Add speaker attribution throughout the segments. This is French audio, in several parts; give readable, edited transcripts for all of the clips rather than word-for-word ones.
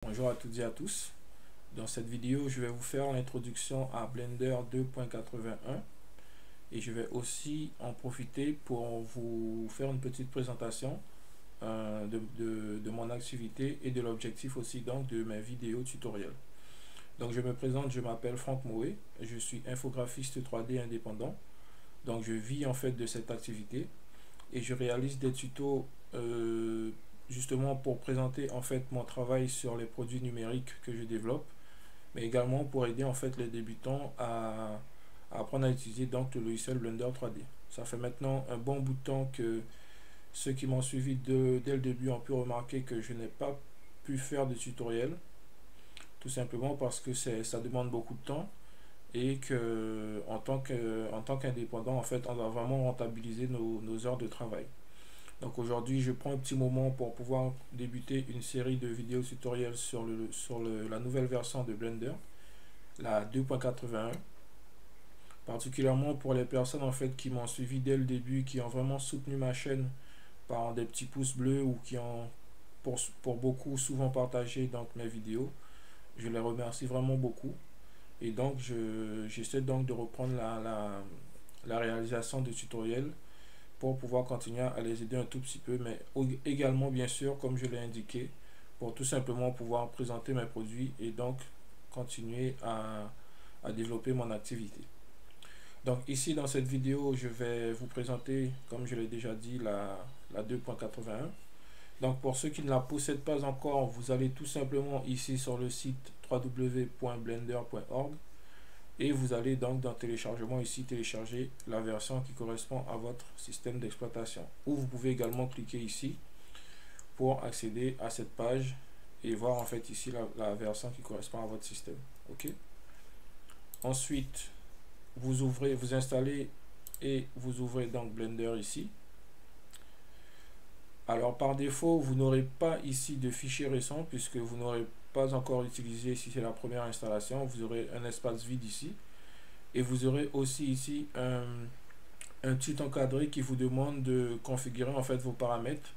Speaker 1: Bonjour à toutes et à tous. Dans cette vidéo, je vais vous faire l'introduction à Blender 2.81 et je vais aussi en profiter pour vous faire une petite présentation de mon activité et de l'objectif aussi donc de mes vidéos tutoriels. Donc je me présente, je m'appelle Franck Moé, je suis infographiste 3D indépendant. Donc je vis en fait de cette activité et je réalise des tutos justement pour présenter en fait mon travail sur les produits numériques que je développe, mais également pour aider en fait les débutants à apprendre à utiliser donc le logiciel Blender 3D. Ça fait maintenant un bon bout de temps que ceux qui m'ont suivi dès le début ont pu remarquer que je n'ai pas pu faire de tutoriel, tout simplement parce que ça demande beaucoup de temps et que en tant qu'indépendant en fait on doit vraiment rentabiliser nos heures de travail. Donc aujourd'hui, je prends un petit moment pour pouvoir débuter une série de vidéos tutoriels sur la nouvelle version de Blender, la 2.81. Particulièrement pour les personnes en fait qui m'ont suivi dès le début, qui ont vraiment soutenu ma chaîne par des petits pouces bleus ou qui ont pour beaucoup souvent partagé donc mes vidéos. Je les remercie vraiment beaucoup. Et donc j'essaie donc de reprendre la réalisation de tutoriels pour pouvoir continuer à les aider un tout petit peu, mais également bien sûr, comme je l'ai indiqué, pour tout simplement pouvoir présenter mes produits et donc continuer à développer mon activité. Donc ici dans cette vidéo, je vais vous présenter, comme je l'ai déjà dit, la 2.81. Donc pour ceux qui ne la possèdent pas encore, vous allez tout simplement ici sur le site www.blender.org et vous allez donc dans téléchargement ici télécharger la version qui correspond à votre système d'exploitation, ou vous pouvez également cliquer ici pour accéder à cette page et voir en fait ici la version qui correspond à votre système. Ok, ensuite vous installez et vous ouvrez donc Blender ici. Alors par défaut vous n'aurez pas ici de fichier récent puisque vous n'aurez pas encore utilisé, si c'est la première installation, vous aurez un espace vide ici. Et vous aurez aussi ici un petit encadré qui vous demande de configurer en fait vos paramètres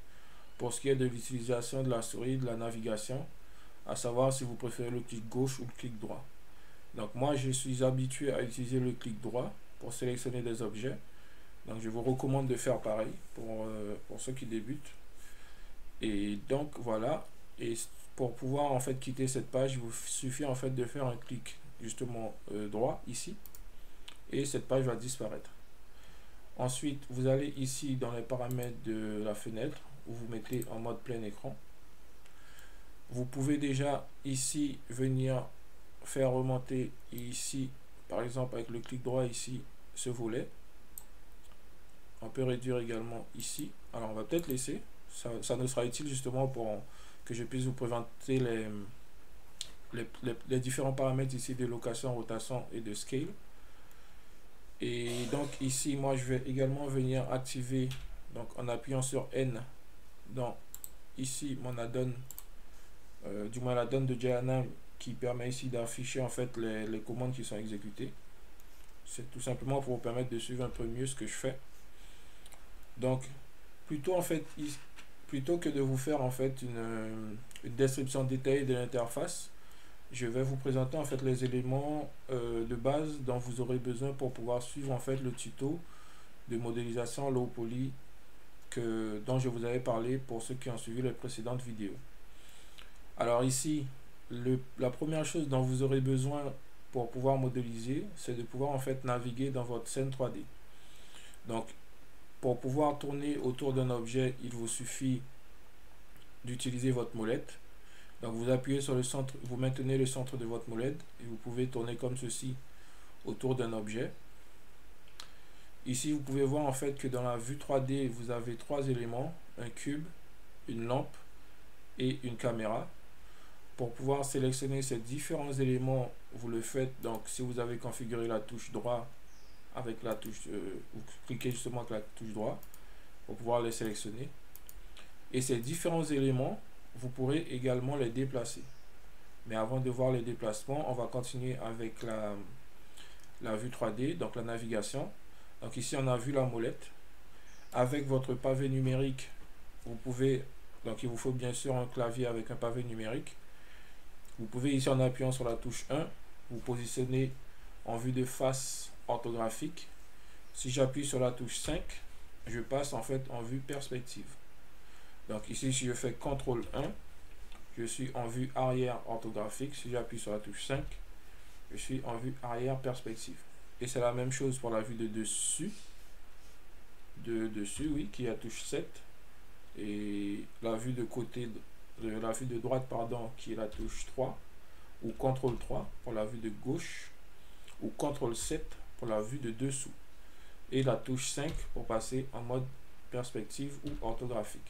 Speaker 1: pour ce qui est de l'utilisation de la souris, de la navigation, à savoir si vous préférez le clic gauche ou le clic droit. Donc moi je suis habitué à utiliser le clic droit pour sélectionner des objets. Donc je vous recommande de faire pareil pour ceux qui débutent. Et donc voilà, et pour pouvoir en fait quitter cette page, il vous suffit en fait de faire un clic justement droit ici et cette page va disparaître. Ensuite vous allez ici dans les paramètres de la fenêtre où vous mettez en mode plein écran. Vous pouvez déjà ici venir faire remonter ici par exemple avec le clic droit ici ce volet. On peut réduire également ici. Alors on va peut-être laisser, ça nous sera utile justement pour que je puisse vous présenter les différents paramètres ici de location, rotation et de scale. Et donc ici moi je vais également venir activer, donc en appuyant sur N dans ici mon add-on, du moins l'add-on de Jayana qui permet ici d'afficher en fait les commandes qui sont exécutées. C'est tout simplement pour vous permettre de suivre un peu mieux ce que je fais. Donc plutôt que de vous faire en fait une description détaillée de l'interface, je vais vous présenter en fait les éléments de base dont vous aurez besoin pour pouvoir suivre en fait le tuto de modélisation low poly dont je vous avais parlé pour ceux qui ont suivi les précédentes vidéos. Alors ici, la première chose dont vous aurez besoin pour pouvoir modéliser, c'est de pouvoir en fait naviguer dans votre scène 3D. Donc pour pouvoir tourner autour d'un objet, il vous suffit d'utiliser votre molette. Donc vous appuyez sur le centre, vous maintenez le centre de votre molette et vous pouvez tourner comme ceci autour d'un objet. Ici vous pouvez voir en fait que dans la vue 3D vous avez trois éléments, un cube, une lampe et une caméra. Pour pouvoir sélectionner ces différents éléments, vous le faites donc si vous avez configuré la touche droit avec la touche, vous cliquez justement avec la touche droit pour pouvoir les sélectionner. Et ces différents éléments, vous pourrez également les déplacer. Mais avant de voir les déplacements, on va continuer avec la vue 3D, donc la navigation. Donc ici on a vu la molette. Avec votre pavé numérique, vous pouvez, donc il vous faut bien sûr un clavier avec un pavé numérique. Vous pouvez ici, en appuyant sur la touche 1, vous positionner en vue de face orthographique. Si j'appuie sur la touche 5, je passe en fait en vue perspective. Donc ici, si je fais CTRL 1, je suis en vue arrière orthographique. Si j'appuie sur la touche 5, je suis en vue arrière perspective. Et c'est la même chose pour la vue de dessus. De dessus, oui, qui est la touche 7. Et la vue de côté, la vue de droite, pardon, qui est la touche 3. Ou CTRL 3 pour la vue de gauche. Ou CTRL 7 pour la vue de dessous. Et la touche 5 pour passer en mode perspective ou orthographique.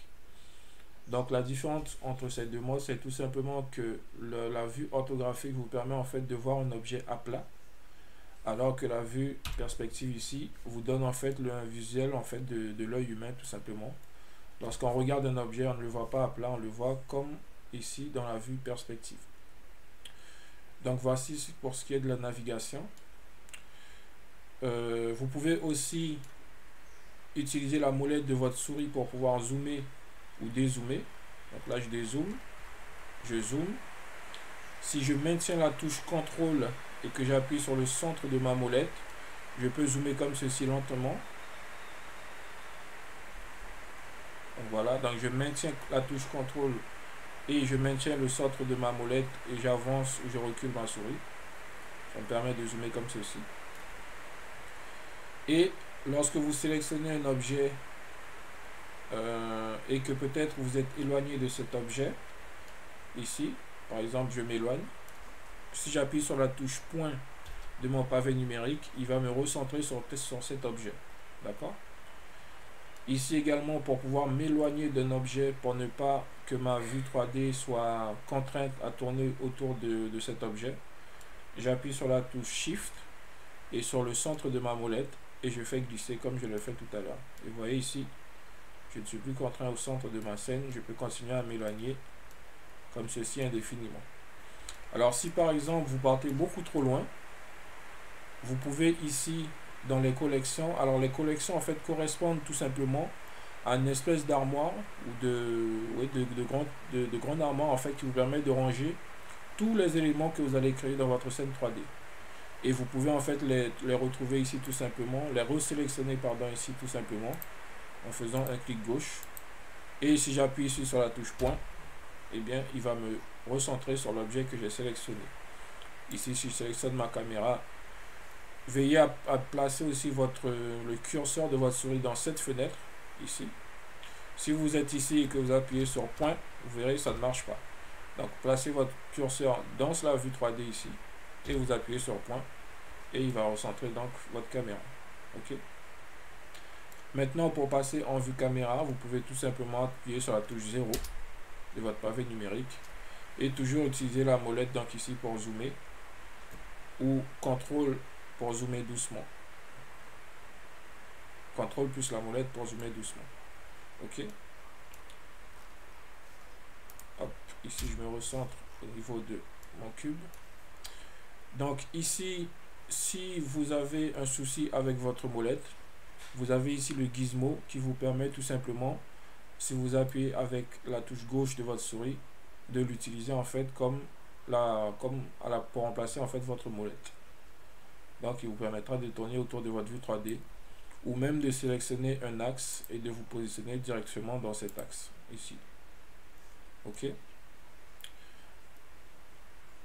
Speaker 1: Donc la différence entre ces deux modes, c'est tout simplement que la vue orthographique vous permet en fait de voir un objet à plat, alors que la vue perspective ici vous donne en fait un visuel en fait de l'œil humain tout simplement. Lorsqu'on regarde un objet, on ne le voit pas à plat, on le voit comme ici dans la vue perspective. Donc voici pour ce qui est de la navigation. Vous pouvez aussi utiliser la molette de votre souris pour pouvoir zoomer ou dézoomer. Donc là je dézoome, je zoome. Si je maintiens la touche CTRL et que j'appuie sur le centre de ma molette, je peux zoomer comme ceci lentement. Donc voilà, donc je maintiens la touche CTRL et je maintiens le centre de ma molette et j'avance ou je recule ma souris. Ça me permet de zoomer comme ceci. Et lorsque vous sélectionnez un objet et que peut-être vous êtes éloigné de cet objet, ici, par exemple, je m'éloigne. Si j'appuie sur la touche point de mon pavé numérique, il va me recentrer sur cet objet. D'accord? Ici également, pour pouvoir m'éloigner d'un objet, pour ne pas que ma vue 3D soit contrainte à tourner autour de cet objet, j'appuie sur la touche Shift et sur le centre de ma molette et je fais glisser comme je l'ai fait tout à l'heure. Et vous voyez ici, je ne suis plus contraint au centre de ma scène, je peux continuer à m'éloigner comme ceci indéfiniment. Alors si par exemple vous partez beaucoup trop loin, vous pouvez ici dans les collections, alors les collections en fait correspondent tout simplement à une espèce d'armoire ou de grande armoire en fait qui vous permet de ranger tous les éléments que vous allez créer dans votre scène 3D. Et vous pouvez en fait les retrouver ici tout simplement, les resélectionner pardon ici tout simplement en faisant un clic gauche. Et si j'appuie ici sur la touche point, eh bien il va me recentrer sur l'objet que j'ai sélectionné. Ici si je sélectionne ma caméra, veillez à placer aussi le curseur de votre souris dans cette fenêtre ici. Si vous êtes ici et que vous appuyez sur point, vous verrez ça ne marche pas. Donc placez votre curseur dans la vue 3D ici et vous appuyez sur point et il va recentrer donc votre caméra. Ok. Maintenant pour passer en vue caméra, vous pouvez tout simplement appuyer sur la touche 0 de votre pavé numérique et toujours utiliser la molette donc ici pour zoomer ou CTRL pour zoomer doucement. CTRL plus la molette pour zoomer doucement. Ok. Hop, ici je me recentre au niveau de mon cube. Donc ici, si vous avez un souci avec votre molette, vous avez ici le gizmo qui vous permet tout simplement, si vous appuyez avec la touche gauche de votre souris, de l'utiliser en fait pour remplacer en fait votre molette. Donc il vous permettra de tourner autour de votre vue 3D ou même de sélectionner un axe et de vous positionner directement dans cet axe ici. Ok.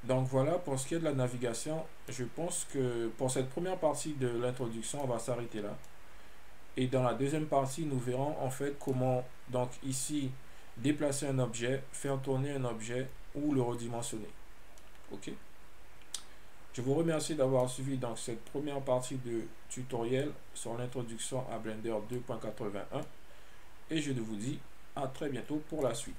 Speaker 1: Donc voilà pour ce qui est de la navigation. Je pense que pour cette première partie de l'introduction, on va s'arrêter là. Et dans la deuxième partie, nous verrons en fait comment donc ici déplacer un objet, faire tourner un objet ou le redimensionner. Ok. Je vous remercie d'avoir suivi donc cette première partie de tutoriel sur l'introduction à Blender 2.81 et je vous dis à très bientôt pour la suite.